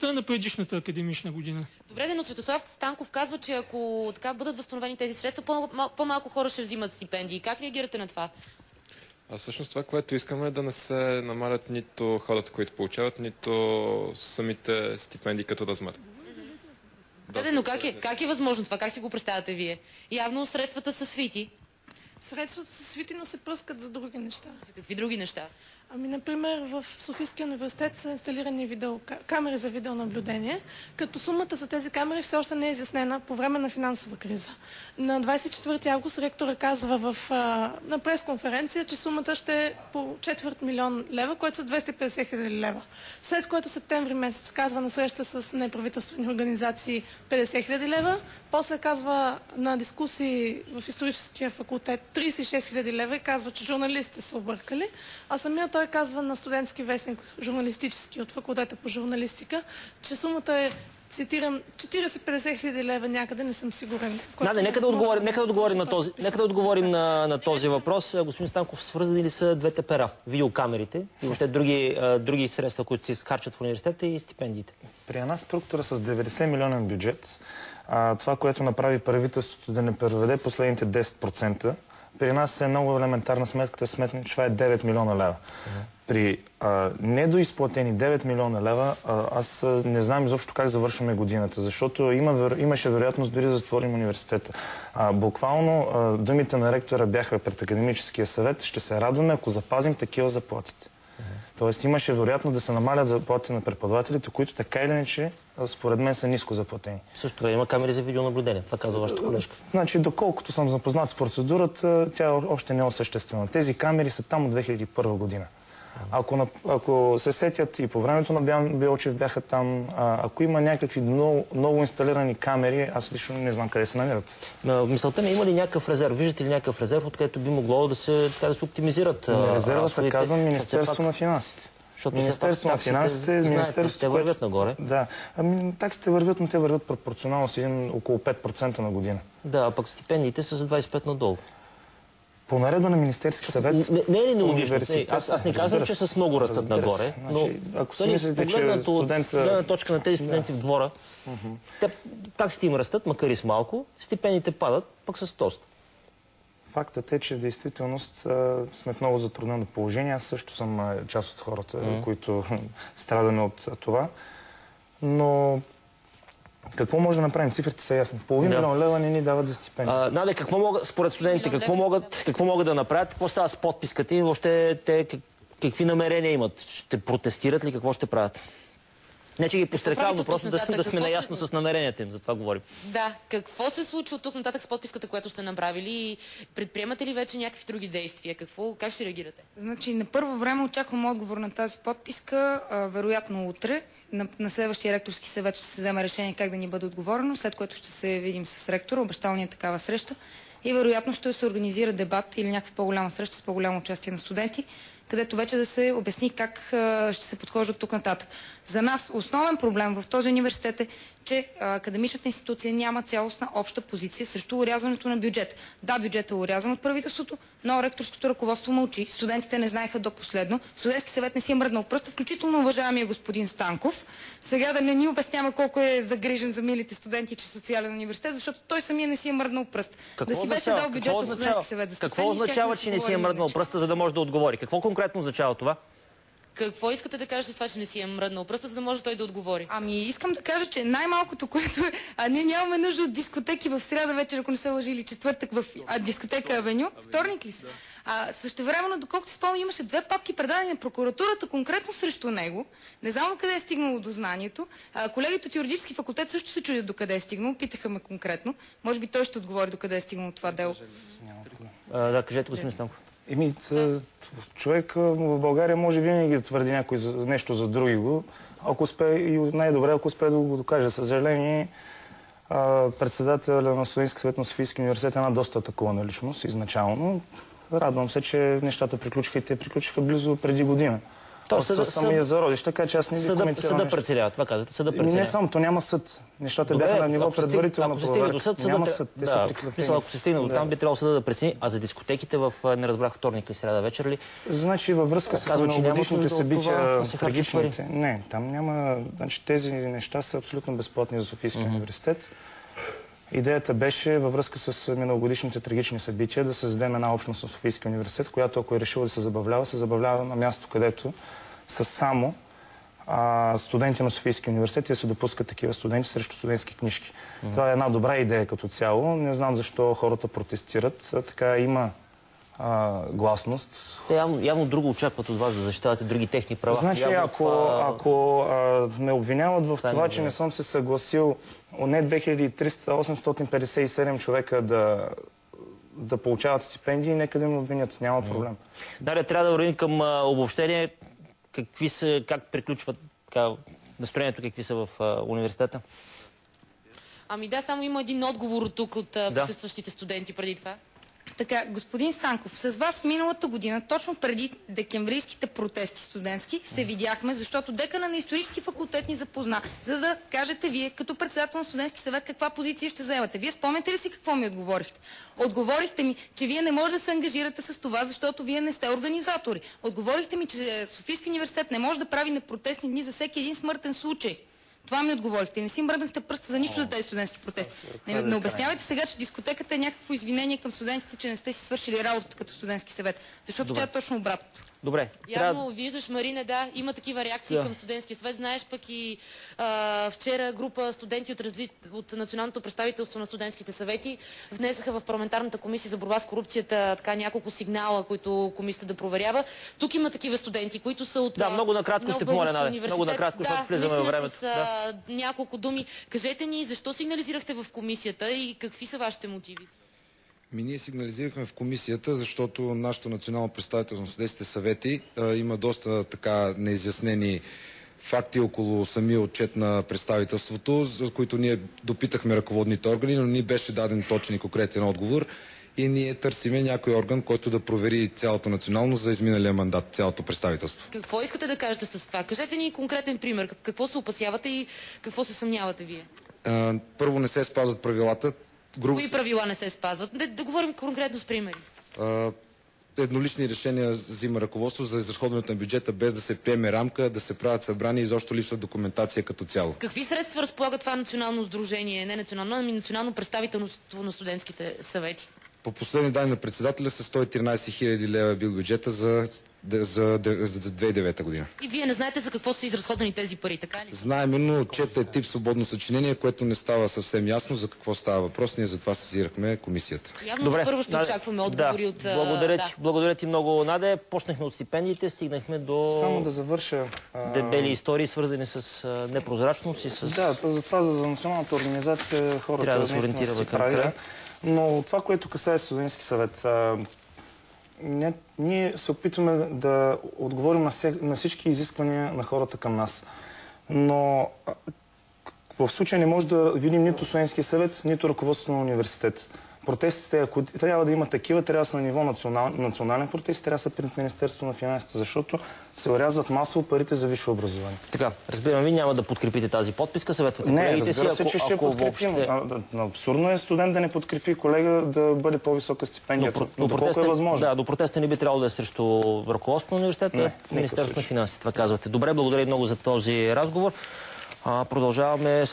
на предишната академична година. Добре, но Светослав Станков казва, че ако така бъдат възстановени тези средства, по-малко хора ще взимат стипендии. Как реагирате на това? Всъщност това, което искаме е да не се намалят нито хората, които получават, нито самите стипендии като размер. Но как е възможно това? Как си го представяте вие? Явно средствата са свити. Средствата са свити, но се пръскат за други неща. За какви други неща? Например, в Софийския университет са инсталирани камери за видеонаблюдение, като сумата за тези камери все още не е изяснена по време на финансова криза. На 24 август ректора казва на пресконференция, че сумата ще е по 4 милион лева, което са 250 хиляди лева. След което септември месец казва на среща с неправителствени организации 50 хиляди лева, после казва на дискусии в историческия факултет 36 хиляди лева и казва, че журналистите са объркали, а самият той казва на студентски вестник, журналистически от факултета по журналистика, че сумата е, цитирам, 40-50 хиляди лева някъде, не съм сигурен. Нека да отговорим на този въпрос. Господин Станков, свързани ли са двете пера? Видеокамерите и въобще други средства, които се изхарчат в университета и стипендиите? При една структура с 90 милионен бюджет, това, което направи правителството да не преведе последните 10%, при нас е много елементарна сметката, че това е 9 милиона лева. При недоизплатени 9 милиона лева, аз не знам изобщо как завършваме годината, защото имаше вероятност дори да затворим университета. Буквално думите на ректора бяха пред академическия съвет: ще се радваме, ако запазим такива заплатите. Тоест имаше вероятност да се намалят заплатите на преподавателите, които така или иначе, според мен, са ниско заплатени. Също това има камери за видеонаблюдение. Това казва вашата колежка. Значи, доколкото съм запознат с процедурата, тя още не е осъществена. Тези камери са там от 2001 година. Ако се сетят и по времето на Бян Белчев бяха там, ако има някакви ново инсталирани камери, аз лично не знам къде се намират. Мисълта ми, има ли някакъв резерв? Виждате ли някакъв резерв, откъдето би могло да се оптимизират? Резерва се казва Министерство на финансите. Министерство на финансите, Министерството, вървят нагоре. Да. Таксите вървят, но те вървят пропорционално с около 5% на година. Да, а пък стипендиите са за 25 надолу. По наредба на Министерски съвет... Не е ли неудишно? Аз не казвам, че с много растат нагоре, но ако си мислите, че студента... Гледна точка на тези студенти в двора, таксите им растат, макар и с малко, стипендиите падат, пък с доста. Фактът е, че в действителност сме в много затруднено положение. Аз също съм част от хората, които страдаме от това. Но какво може да направим? Цифрите са ясни. Половин милион лева не ни дават за стипендия. Наде, според студентите, какво могат да направят? Какво става с подписката и въобще те какви намерения имат? Ще протестират ли? Какво ще правят? Не, че ги пострекавам, но просто да сме наясно с намеренията им, за това говорим. Да, какво се случва от тук нататък с подписката, която сте направили, и предприемате ли вече някакви други действия? Как ще реагирате? Значи, на първо време очаквам отговор на тази подписка, вероятно утре. На следващия ректорски съвет ще се вземе решение как да ни бъде отговорено, след което ще се видим с ректора, обещал ни е такава среща и вероятно ще се организира дебат или някаква по-голяма среща с по-голямо участие на студенти, където вече да се обясни как ще се подхожда от тук нататък. За нас основен проблем в този университет е, че академичната институция няма цялостна обща позиция срещу урязването на бюджет. Да, бюджетът е урязан от правителството, но ректорското ръководство мълчи. Студентите не знаеха до последно. Студентски съвет не си е мръднал пръста, включително уважаемия господин Станков. Сега да не ни обяснява колко е загрижен за милите студенти, че е социален университет, защото той самия не си е мръднал пръст. Да си беше дал бюджета за студентски съвет за стипендии. Какво означава, че не си е мръднал пръста, за да може да отговори? Какво конкретно означава това? Какво искате да кажете с това, че не си е мръднал пръста, за да може той да отговори? Искам да кажа, че най-малкото, което е... ние нямаме нужда от дискотеки в сряда вечер, ако не се лъжи, или четвъртък в дискотека Авеню. Вторник ли са? Същевременно, доколкото спомням, имаше 2 папки предадени на прокуратурата конкретно срещу него. Не знам къде е стигнало дознанието. Колегите от юридически факултет също се чудят докъде е стигнало. Питаха ме конкретно. Може би той ще отговори докъде е стигнало това дело. Да, кажете, господин Станков. Човек в България може винаги да твърди някой нещо за други го, ако успее, и най-добре, ако успее да го докаже. За съжаление, председателя на Студентски съвет на Софийския университет е една доста атакувана личност изначално. Радвам се, че нещата приключиха и те приключиха близо преди година. от самия зародиш, така че аз не ви коментирам Съда нещо. преценява, това казвате. Съда преценява. Не само, то няма съд. Нещата бяха на ниво предварителна проверка. Няма съд, те са прикрепени. Ако се стигне до там, би трябвало съда да прецени. А за дискотеките не разбрах вторник или сряда вечер ли? Значи във връзка с миналогодишните събития, трагичните. Не, там няма. Значи тези неща са абсолютно безплатни за Софийския университет. Идеята беше във връзка с миналогодишните трагични събития да създадем една общност на Софийския университет, която ако е решила да се забавлява на място, където са само студенти на Софийския университет и да се допускат такива студенти срещу студентски книжки. Това е една добра идея като цяло. Не знам защо хората протестират. Така има гласност. Те явно друго очакват от вас да защитавате други техни права. Значи, ако ме обвиняват в това, че не съм се съгласил не 2300, 857 човека да получават стипендии, нека да ме обвинят. Няма проблем. Дария, трябва да вървим към обобщение. Как приключват настроението, какви са в университета? Ами да, само има един отговор от тук, от присъстващите студенти преди това. Така, господин Станков, с вас миналата година, точно преди декемврийските протести студентски, се видяхме, защото декана на исторически факултет ни запозна, за да кажете вие, като председател на студентски съвет, каква позиция ще заемате. Вие спомняте ли си какво ми отговорихте? Отговорихте ми, че вие не можете да се ангажирате с това, защото вие не сте организатори. Отговорихте ми, че Софийски университет не може да прави непротестни дни за всеки един смъртен случай. Това ми отговорихте. Не си мръднахте пръста за нищо за тези студентски протести. Не обяснявайте сега, че дискотеката е някакво извинение към студентите, че не сте си свършили работата като студентски съвет. Защото тя е точно обратното. Добре. Явно виждаш, Марина, да, има такива реакции към студентския съвет. Знаеш пък и вчера група студенти от Националното представителство на студентските съвети внесаха в парламентарната комисия за борба с корупцията така няколко сигнала, които комисията да проверява. Тук има такива студенти, които са от много накратко ще помоля, много накратко, защото влизаме във времето. С няколко думи. Кажете ни, защо сигнализирахте в комисията и какви са вашите мотиви? Ние сигнализирахме в комисията, защото нашето национално представителство на студентските съвети има доста така неизяснени факти около самия отчет на представителството, за които ние допитахме ръководните органи, но ни беше даден точен и конкретен отговор и ние търсиме някой орган, който да провери цялото национално за изминалия мандат, цялото представителство. Какво искате да кажете с това? Кажете ни конкретен пример. Какво се опасявате и какво се съмнявате вие? Първо, не се спазват правилата. Кои правила не се спазват? Да говорим конкретно с примери. Еднолични решения взима ръководство за изразходването на бюджета, без да се приеме рамка, да се правят събрания и изобщо липсва документация като цяло. С какви средства разполага това национално сдружение, не национално, ами национално представителство на студентските съвети? По последни данни на председателя с 113 хиляди лева бил бюджета за 2009 година. И вие не знаете за какво са изразходени тези пари, така ли? Знаем, но отчетът е тип свободно съчинение, което не става съвсем ясно за какво става въпрос. Ние затова сезирахме комисията. Явно първо ще очакваме отговори от... Благодаря ти много, Наде. Почнахме от стипендиите, стигнахме до... Само да завърша... дебели истории, свързани с непрозрачност и с... Да, затова за националната организация хората трябва да се ориентираме към края. Но това, което касае студентски съвет, ние се опитваме да отговорим на всички изисквания на хората към нас. Но в случая не може да видим нито студентския съвет, нито ръководството на университет. Протестите, ако трябва да има такива, трябва да са на ниво национален протест, трябва да са пред Министерството на финансите, защото се орязват масово парите за висше образование. Така, разбирам ви, няма да подкрепите тази подписка, съветвате колегите си. Не, разбира се, че ще подкрепим. Абсурдно е студент да не подкрепи колега да бъде по-висока стипендия. Доколко е възможно. Да, до протеста не би трябвало да е срещу ръководството на университета, Министерството на финансите. Това казвате. Добре, благодаря много за този разговор. Продължаваме